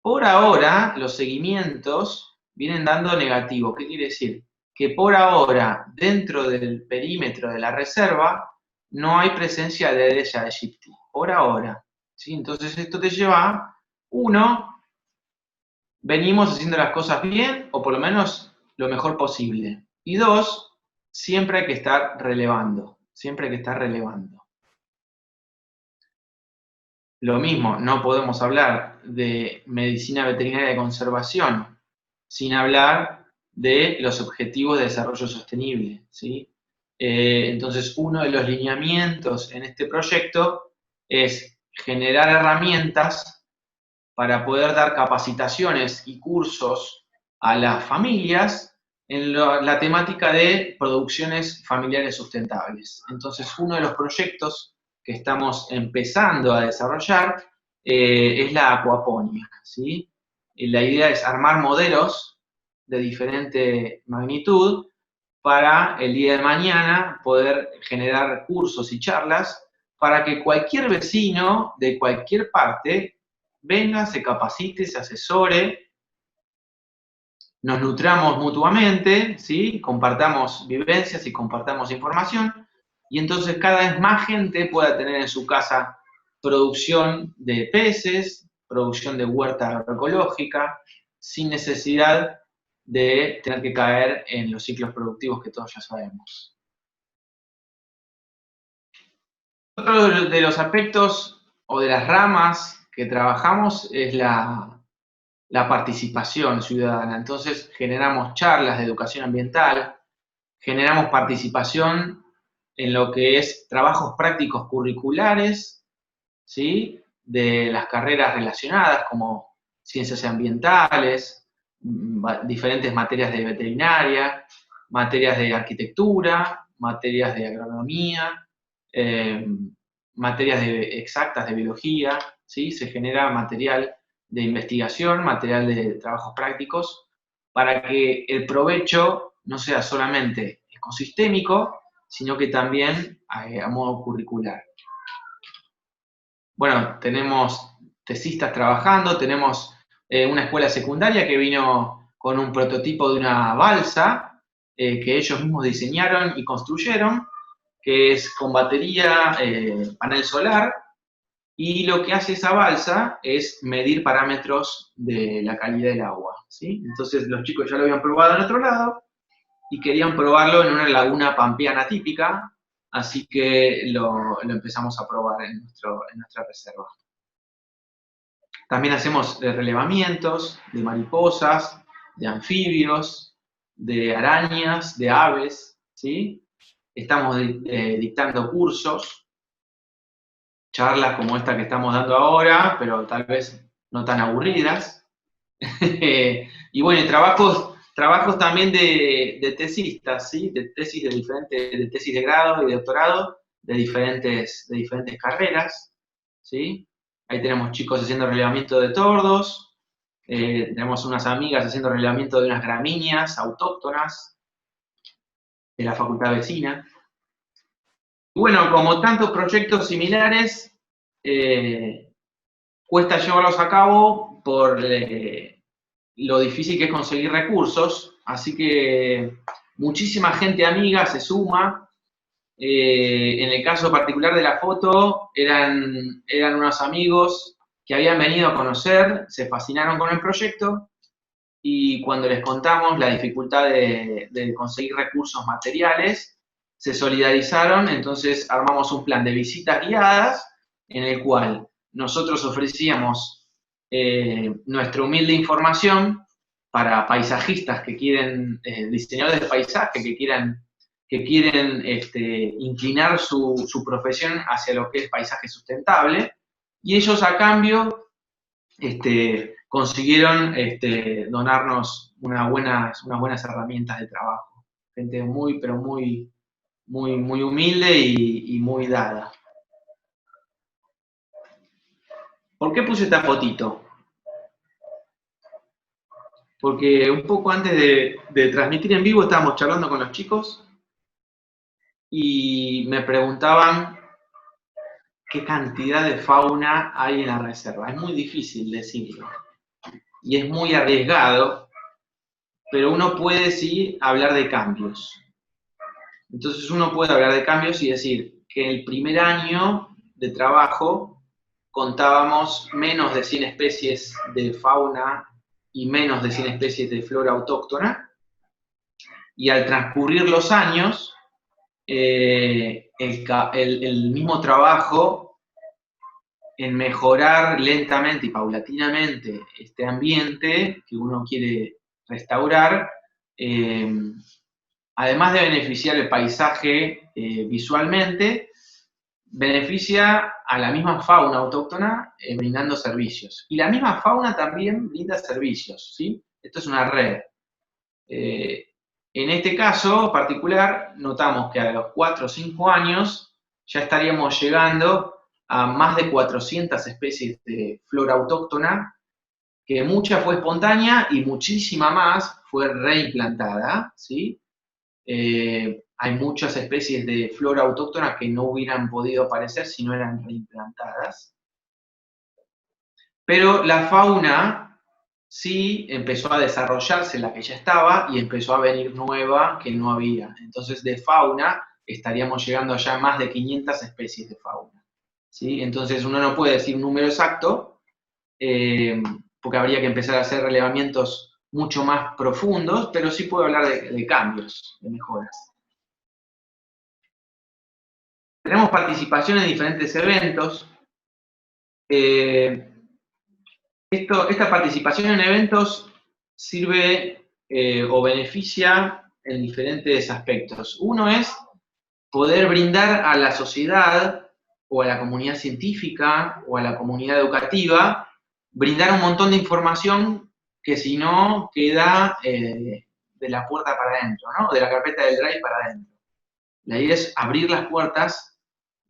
Por ahora, los seguimientos vienen dando negativo. ¿Qué quiere decir? Que por ahora, dentro del perímetro de la reserva, no hay presencia de Aedes aegypti. Por ahora. ¿Sí? Entonces esto te lleva, uno, venimos haciendo las cosas bien, o por lo menos lo mejor posible. Y dos, siempre hay que estar relevando. Siempre hay que estar relevando. Lo mismo, no podemos hablar de medicina veterinaria de conservación sin hablar de los objetivos de desarrollo sostenible, ¿sí? Entonces, uno de los lineamientos en este proyecto es generar herramientas para poder dar capacitaciones y cursos a las familias en la temática de producciones familiares sustentables. Entonces, uno de los proyectos que estamos empezando a desarrollar es la acuaponía, ¿sí? La idea es armar modelos de diferente magnitud para el día de mañana poder generar cursos y charlas para que cualquier vecino de cualquier parte venga, se capacite, se asesore, nos nutramos mutuamente, ¿sí? Compartamos vivencias y compartamos información, y entonces cada vez más gente pueda tener en su casa producción de peces, producción de huerta agroecológica, sin necesidad de tener que caer en los ciclos productivos que todos ya sabemos. Otro de los aspectos o de las ramas que trabajamos es la participación ciudadana. Entonces generamos charlas de educación ambiental, generamos participación en lo que es trabajos prácticos curriculares, ¿sí? De las carreras relacionadas como ciencias ambientales, diferentes materias de veterinaria, materias de arquitectura, materias de agronomía, materias exactas de biología, ¿sí? Se genera material de investigación, material de trabajos prácticos, para que el provecho no sea solamente ecosistémico, sino que también a modo curricular. Bueno, tenemos tesistas trabajando, tenemos una escuela secundaria que vino con un prototipo de una balsa que ellos mismos diseñaron y construyeron, que es con batería, panel solar, y lo que hace esa balsa es medir parámetros de la calidad del agua, ¿sí? Entonces los chicos ya lo habían probado en otro lado y querían probarlo en una laguna pampeana típica, así que lo empezamos a probar en nuestra reserva. También hacemos relevamientos de mariposas, de anfibios, de arañas, de aves, ¿sí? Estamos dictando cursos, charlas como esta que estamos dando ahora, pero tal vez no tan aburridas. Y bueno, trabajos también de tesistas, ¿sí? De tesis de tesis de grado y de doctorado de diferentes carreras, ¿sí? Ahí tenemos chicos haciendo relevamiento de tordos, tenemos unas amigas haciendo relevamiento de unas gramíneas autóctonas de la facultad vecina. Y bueno, como tantos proyectos similares, cuesta llevarlos a cabo por lo difícil que es conseguir recursos, así que muchísima gente amiga se suma. En el caso particular de la foto, eran unos amigos que habían venido a conocer, se fascinaron con el proyecto, y cuando les contamos la dificultad de conseguir recursos materiales, se solidarizaron, entonces armamos un plan de visitas guiadas en el cual nosotros ofrecíamos nuestra humilde información para paisajistas que quieren, diseñadores de paisaje que quieren inclinar su profesión hacia lo que es paisaje sustentable, y ellos a cambio consiguieron donarnos unas buenas herramientas de trabajo. Gente muy, pero muy humilde y muy dada. ¿Por qué puse esta fotito? Porque un poco antes de transmitir en vivo estábamos charlando con los chicos y me preguntaban qué cantidad de fauna hay en la reserva. Es muy difícil decirlo y es muy arriesgado, pero uno puede sí hablar de cambios. Entonces uno puede hablar de cambios y decir que el primer año de trabajo contábamos menos de 100 especies de fauna y menos de 100 especies de flora autóctona, y al transcurrir los años, el mismo trabajo en mejorar lentamente y paulatinamente este ambiente que uno quiere restaurar, además de beneficiar el paisaje visualmente, beneficia a la misma fauna autóctona brindando servicios. Y la misma fauna también brinda servicios, ¿sí? Esto es una red. En este caso particular, notamos que a los 4 o 5 años ya estaríamos llegando a más de 400 especies de flora autóctona, que mucha fue espontánea y muchísima más fue reimplantada, ¿sí? Hay muchas especies de flora autóctona que no hubieran podido aparecer si no eran reimplantadas. Pero la fauna sí empezó a desarrollarse, la que ya estaba, y empezó a venir nueva que no había. Entonces, de fauna estaríamos llegando ya a más de 500 especies de fauna, ¿sí? Entonces, uno no puede decir un número exacto, porque habría que empezar a hacer relevamientos mucho más profundos, pero sí puedo hablar de cambios, de mejoras. Tenemos participación en diferentes eventos. Esta participación en eventos sirve o beneficia en diferentes aspectos. Uno es poder brindar a la sociedad o a la comunidad científica o a la comunidad educativa, brindar un montón de información que si no queda de la puerta para adentro, ¿no? De la carpeta del Drive para adentro. La idea es abrir las puertas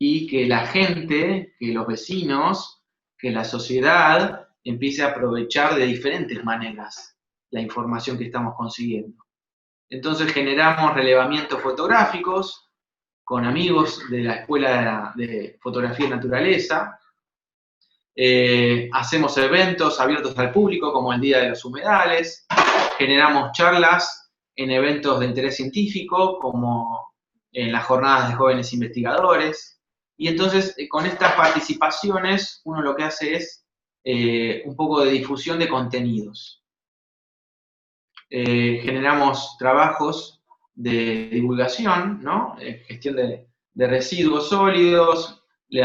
y que la gente, que los vecinos, que la sociedad empiece a aprovechar de diferentes maneras la información que estamos consiguiendo. Entonces generamos relevamientos fotográficos con amigos de la Escuela de Fotografía y Naturaleza, hacemos eventos abiertos al público como el Día de los Humedales, generamos charlas en eventos de interés científico como en las jornadas de jóvenes investigadores, y entonces con estas participaciones uno lo que hace es un poco de difusión de contenidos. Generamos trabajos de divulgación, ¿no? Gestión de residuos sólidos, el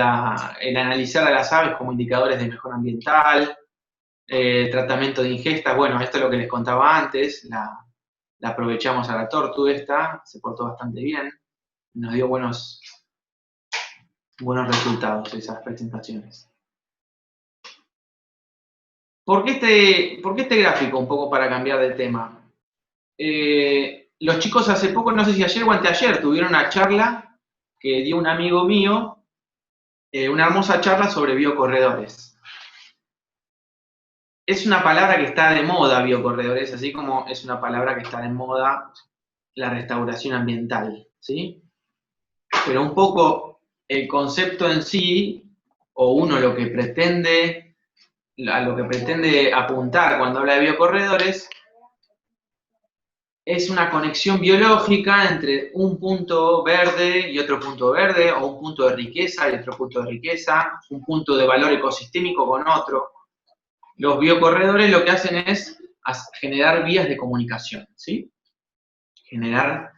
analizar a las aves como indicadores de mejora ambiental, tratamiento de ingestas. Bueno, esto es lo que les contaba antes, la aprovechamos a la tortu esta, se portó bastante bien, nos dio buenos resultados esas presentaciones. ¿Por qué este gráfico? Un poco para cambiar de tema. Los chicos hace poco, no sé si ayer o anteayer, tuvieron una charla que dio un amigo mío, una hermosa charla sobre biocorredores. Es una palabra que está de moda, biocorredores, así como es una palabra que está de moda la restauración ambiental, ¿sí? Pero un poco el concepto en sí, o uno lo que pretende apuntar cuando habla de biocorredores, es una conexión biológica entre un punto verde y otro punto verde, o un punto de riqueza y otro punto de riqueza, un punto de valor ecosistémico con otro. Los biocorredores lo que hacen es generar vías de comunicación, ¿sí? Generar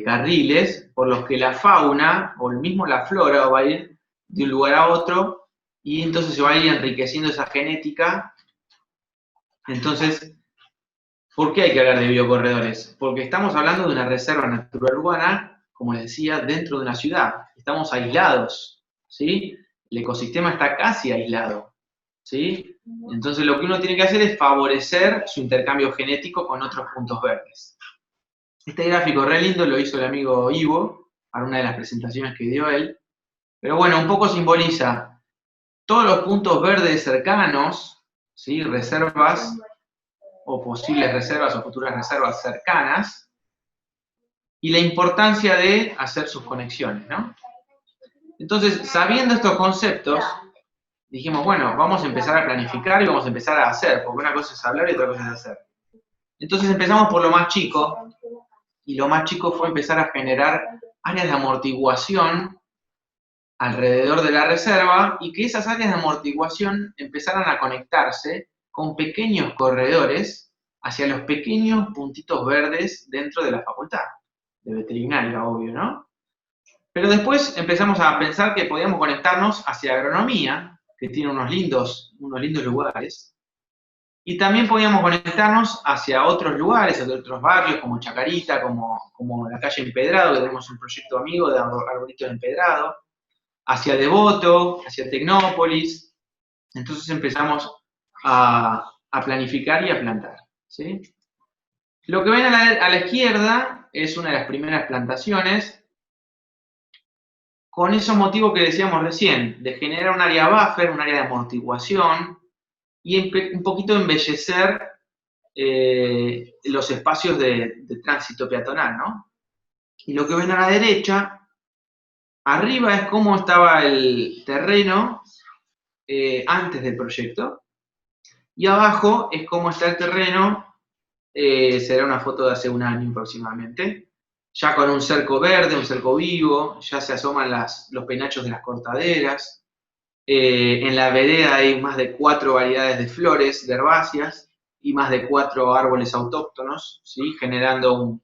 carriles por los que la fauna, o mismo la flora, va a ir de un lugar a otro, y entonces se va a ir enriqueciendo esa genética. Entonces, ¿Por qué hay que hablar de biocorredores? Porque estamos hablando de una reserva natural urbana, como les decía, dentro de una ciudad. Estamos aislados, ¿sí? El ecosistema está casi aislado, ¿sí? Entonces lo que uno tiene que hacer es favorecer su intercambio genético con otros puntos verdes. Este gráfico re lindo lo hizo el amigo Ivo, para una de las presentaciones que dio él. Pero bueno, un poco simboliza todos los puntos verdes cercanos, ¿sí? Reservas o posibles reservas o futuras reservas cercanas, y la importancia de hacer sus conexiones, ¿no? Entonces, sabiendo estos conceptos, dijimos, bueno, vamos a empezar a planificar y vamos a empezar a hacer, porque una cosa es hablar y otra cosa es hacer. Entonces empezamos por lo más chico, y lo más chico fue empezar a generar áreas de amortiguación alrededor de la reserva, y que esas áreas de amortiguación empezaran a conectarse con pequeños corredores hacia los pequeños puntitos verdes dentro de la facultad, de veterinaria, obvio, ¿no? Pero después empezamos a pensar que podíamos conectarnos hacia agronomía, que tiene unos lindos lugares, y también podíamos conectarnos hacia otros lugares, hacia otros barrios, como Chacarita, como la calle Empedrado, que tenemos un proyecto amigo de arbolitos de Empedrado, hacia Devoto, hacia Tecnópolis. Entonces empezamos a planificar y a plantar, ¿sí? Lo que ven a la izquierda es una de las primeras plantaciones, con esos motivos que decíamos recién, de generar un área buffer, un área de amortiguación, y un poquito embellecer los espacios de tránsito peatonal, ¿no? Y lo que ven a la derecha, arriba es cómo estaba el terreno antes del proyecto, y abajo es cómo está el terreno, será una foto de hace un año aproximadamente, ya con un cerco verde, un cerco vivo, ya se asoman los penachos de las cortaderas, en la vereda hay más de 4 variedades de flores, de herbáceas, y más de 4 árboles autóctonos, ¿sí? Generando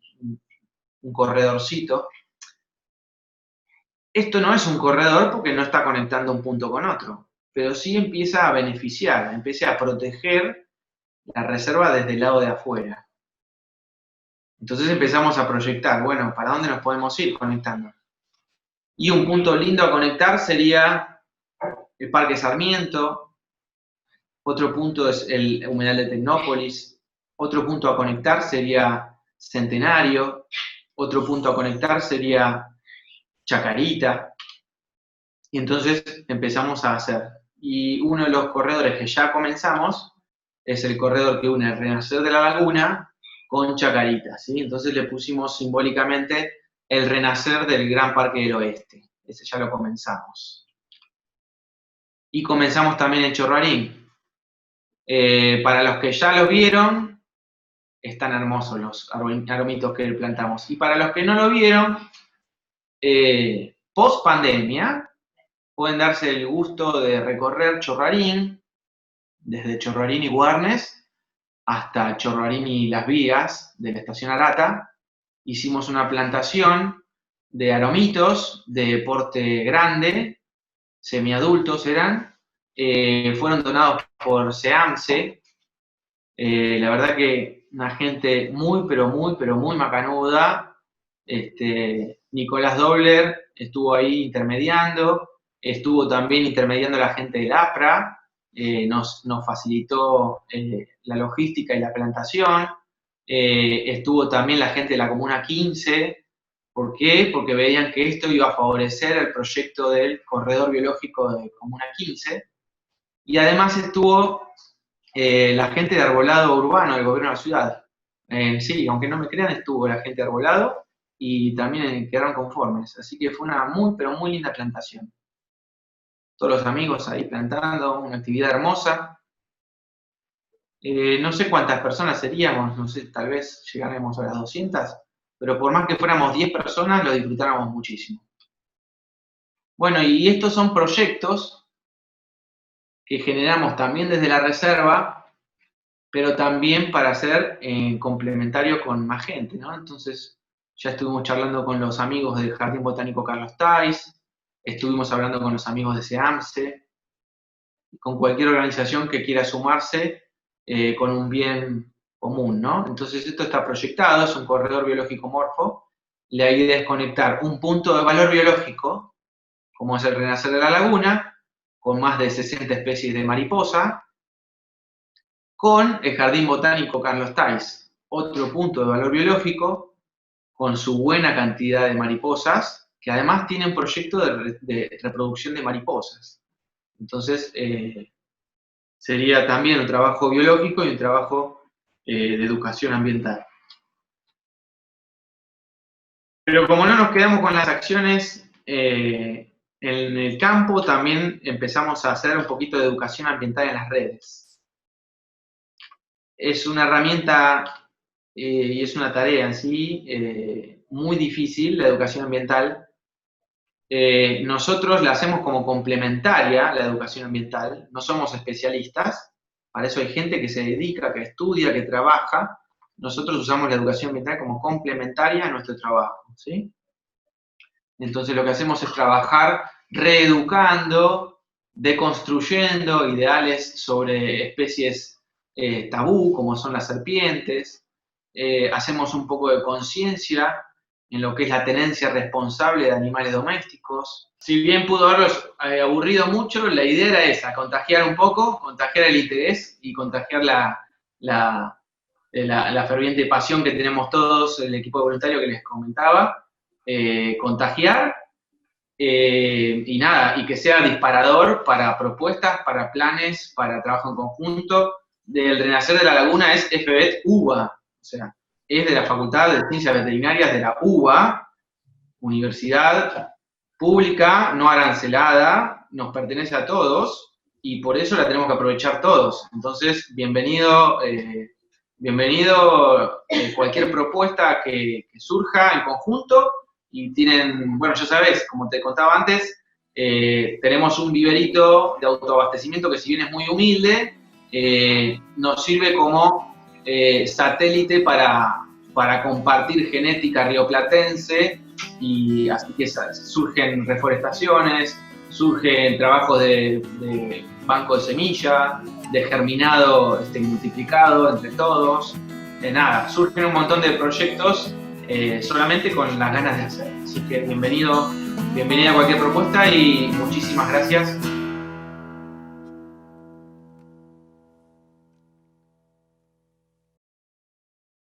un corredorcito. Esto no es un corredor porque no está conectando un punto con otro, pero sí empieza a beneficiar, empieza a proteger la reserva desde el lado de afuera. Entonces empezamos a proyectar, bueno, ¿para dónde nos podemos ir conectando? Y un punto lindo a conectar sería el Parque Sarmiento, otro punto es el humedal de Tecnópolis, otro punto a conectar sería Centenario, otro punto a conectar sería Chacarita, y entonces empezamos a hacer. Y uno de los corredores que ya comenzamos es el corredor que une el Renacer de la Laguna con Chacarita, ¿sí? Entonces le pusimos simbólicamente el Renacer del Gran Parque del Oeste. Ese ya lo comenzamos. Y comenzamos también en Chorrarín. Para los que ya lo vieron, están hermosos los aromitos que plantamos. Y para los que no lo vieron, post pandemia, pueden darse el gusto de recorrer Chorrarín, desde Chorrarín y Guarnes hasta Chorrarín y Las Vías de la estación Arata. Hicimos una plantación de aromitos de porte grande, semiadultos eran, fueron donados por SEAMSE. La verdad que una gente muy, pero muy macanuda. Nicolás Dobler estuvo ahí intermediando, estuvo también intermediando la gente del APRA, nos facilitó la logística y la plantación, estuvo también la gente de la Comuna 15. ¿Por qué? Porque veían que esto iba a favorecer el proyecto del corredor biológico de Comuna 15, y además estuvo la gente de arbolado urbano del gobierno de la ciudad. Sí, aunque no me crean, estuvo la gente de arbolado y también quedaron conformes. Así que fue una muy, pero muy linda plantación. Todos los amigos ahí plantando, una actividad hermosa. No sé cuántas personas seríamos, no sé, tal vez llegaremos a las 200, pero por más que fuéramos 10 personas, lo disfrutáramos muchísimo. Bueno, y estos son proyectos que generamos también desde la reserva, pero también para hacer complementario con más gente, ¿no? Entonces, ya estuvimos charlando con los amigos del Jardín Botánico Carlos Tais, estuvimos hablando con los amigos de SEAMSE, con cualquier organización que quiera sumarse con un bien común, ¿no? Entonces esto está proyectado, es un corredor biológico morfo. La idea es conectar un punto de valor biológico, como es el Renacer de la Laguna, con más de 60 especies de mariposa, con el Jardín Botánico Carlos Thais, otro punto de valor biológico, con su buena cantidad de mariposas, que además tiene un proyecto de reproducción de mariposas. Entonces, sería también un trabajo biológico y un trabajo de educación ambiental. Pero como no nos quedamos con las acciones en el campo, también empezamos a hacer un poquito de educación ambiental en las redes. Es una herramienta y es una tarea en sí muy difícil, la educación ambiental. Nosotros la hacemos como complementaria, la educación ambiental, no somos especialistas, para eso hay gente que se dedica, que estudia, que trabaja. Nosotros usamos la educación ambiental como complementaria a nuestro trabajo, ¿sí? Entonces lo que hacemos es trabajar reeducando, deconstruyendo ideales sobre especies tabú, como son las serpientes. Hacemos un poco de conciencia en lo que es la tenencia responsable de animales domésticos. Si bien pudo haberlos aburrido mucho, la idea era esa, contagiar un poco, contagiar el interés y contagiar la ferviente pasión que tenemos todos, el equipo de voluntarios que les comentaba, contagiar y nada, y que sea disparador para propuestas, para planes, para trabajo en conjunto. Del Renacer de la Laguna es FBET UBA, o sea, es de la Facultad de Ciencias Veterinarias de la UBA, universidad pública, no arancelada, nos pertenece a todos y por eso la tenemos que aprovechar todos. Entonces, bienvenido cualquier propuesta que surja en conjunto y tienen, bueno, ya sabes, como te contaba antes, tenemos un viverito de autoabastecimiento que si bien es muy humilde, nos sirve como satélite para compartir genética rioplatense y así que surgen reforestaciones, surgen trabajos de banco de semilla, de germinado multiplicado entre todos, nada, surgen un montón de proyectos solamente con las ganas de hacer. Así que bienvenida a cualquier propuesta y muchísimas gracias